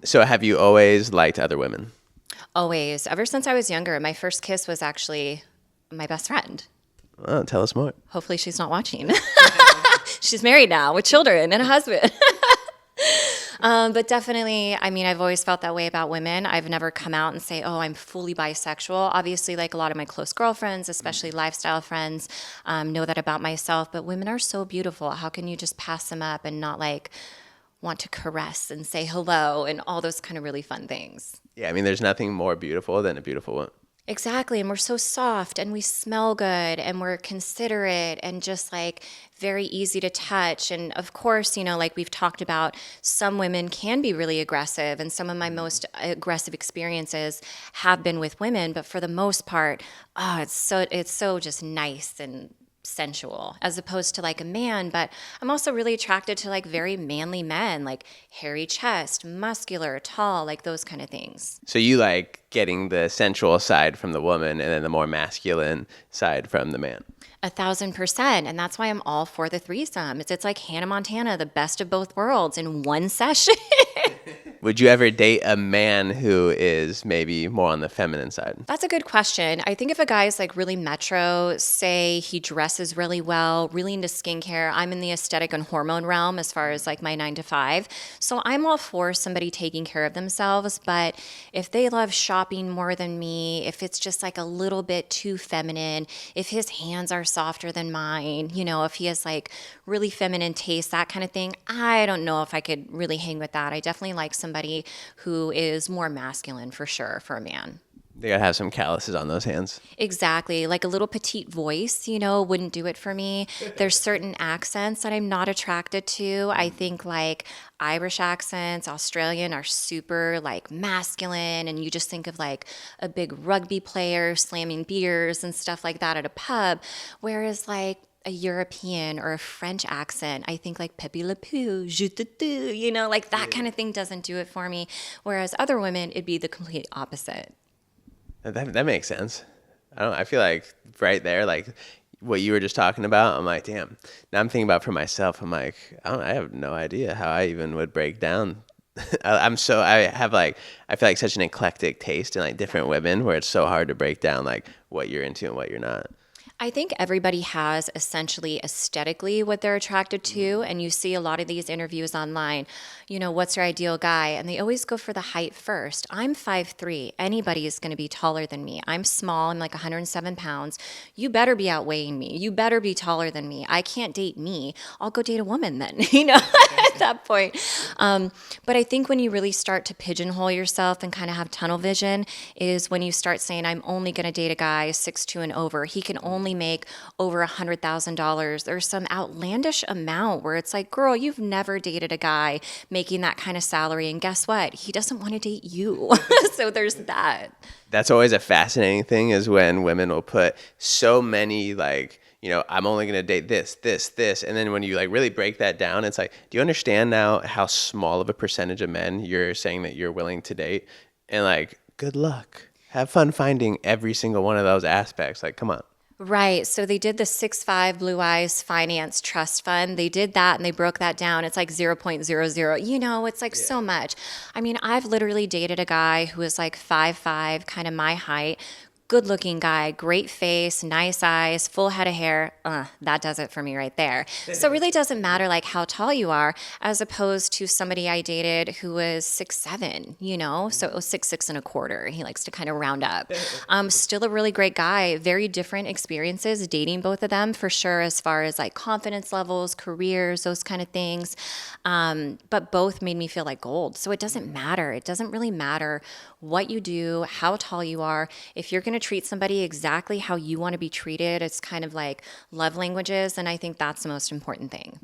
So have you always liked other women? Always. Ever since I was younger, my first kiss was actually my best friend. Oh, tell us more. Hopefully, she's not watching. She's married now with children and a husband. But definitely, I mean, I've always felt that way about women. I've never come out and say, oh, I'm fully bisexual. Obviously, like a lot of my close girlfriends, especially lifestyle friends, know that about myself. But women are so beautiful. How can you just pass them up and not like want to caress and say hello and all those kind of really fun things? Yeah, I mean, there's nothing more beautiful than a beautiful woman. Exactly. And we're so soft and we smell good and we're considerate and just like very easy to touch. And of course, like we've talked about, some women can be really aggressive. And some of my most aggressive experiences have been with women. But for the most part, it's so just nice and sensual as opposed to like a man. But I'm also really attracted to like very manly men, like hairy chest, muscular, tall, like those kind of things. So you like getting the sensual side from the woman and then the more masculine side from the man. 1,000%. And that's why I'm all for the threesome. It's like Hannah Montana, the best of both worlds in one session. Would you ever date a man who is maybe more on the feminine side? That's a good question. I think if a guy is like really metro, say he dresses really well, really into skincare, I'm in the aesthetic and hormone realm as far as like my 9 to 5. So I'm all for somebody taking care of themselves. But if they love shopping more than me, if it's just like a little bit too feminine, if his hands are softer than mine, if he has like really feminine taste, that kind of thing, I don't know if I could really hang with that. I definitely like somebody who is more masculine for sure for a man. They gotta have some calluses on those hands. Exactly. Like a little petite voice, wouldn't do it for me. There's certain accents that I'm not attracted to. I think like Irish accents, Australian are super like masculine. And you just think of like a big rugby player slamming beers and stuff like that at a pub. Whereas like a European or a French accent, I think like Pepe Le Pew, je te tu, like that kind of thing doesn't do it for me. Whereas other women, it'd be the complete opposite. That makes sense. I feel like right there, like what you were just talking about, I'm like, damn. Now I'm thinking about for myself, I'm like, I have no idea how I even would break down. I feel like such an eclectic taste in like different women where it's so hard to break down like what you're into and what you're not. I think everybody has essentially aesthetically what they're attracted to. And you see a lot of these interviews online, what's your ideal guy? And they always go for the height first. I'm 5'3". Anybody is going to be taller than me. I'm small. I'm like 107 pounds. You better be outweighing me. You better be taller than me. I can't date me. I'll go date a woman then, at that point. But I think when you really start to pigeonhole yourself and kind of have tunnel vision is when you start saying, I'm only going to date a guy 6'2" and over. He can only make over $100,000. There's some outlandish amount where it's like, girl, you've never dated a guy making that kind of salary. And guess what? He doesn't want to date you. So there's that. That's always a fascinating thing is when women will put so many like, I'm only going to date this. And then when you like really break that down, it's like, do you understand now how small of a percentage of men you're saying that you're willing to date? And like, good luck. Have fun finding every single one of those aspects. Like, come on. Right. So they did the 6'5" Blue Eyes Finance Trust Fund. They did that and they broke that down. It's like 0.00. It's like so much. I mean, I've literally dated a guy who was like 5'5", kind of my height. Good looking guy, great face, nice eyes, full head of hair. That does it for me right there. So it really doesn't matter like how tall you are, as opposed to somebody I dated who was 6'7", so it was 6'6 1/4". He likes to kind of round up. Still a really great guy, very different experiences dating both of them for sure, as far as like confidence levels, careers, those kind of things. But both made me feel like gold. So it doesn't matter. It doesn't really matter what you do, how tall you are. If you're going to treat somebody exactly how you want to be treated, it's kind of like love languages. And I think that's the most important thing.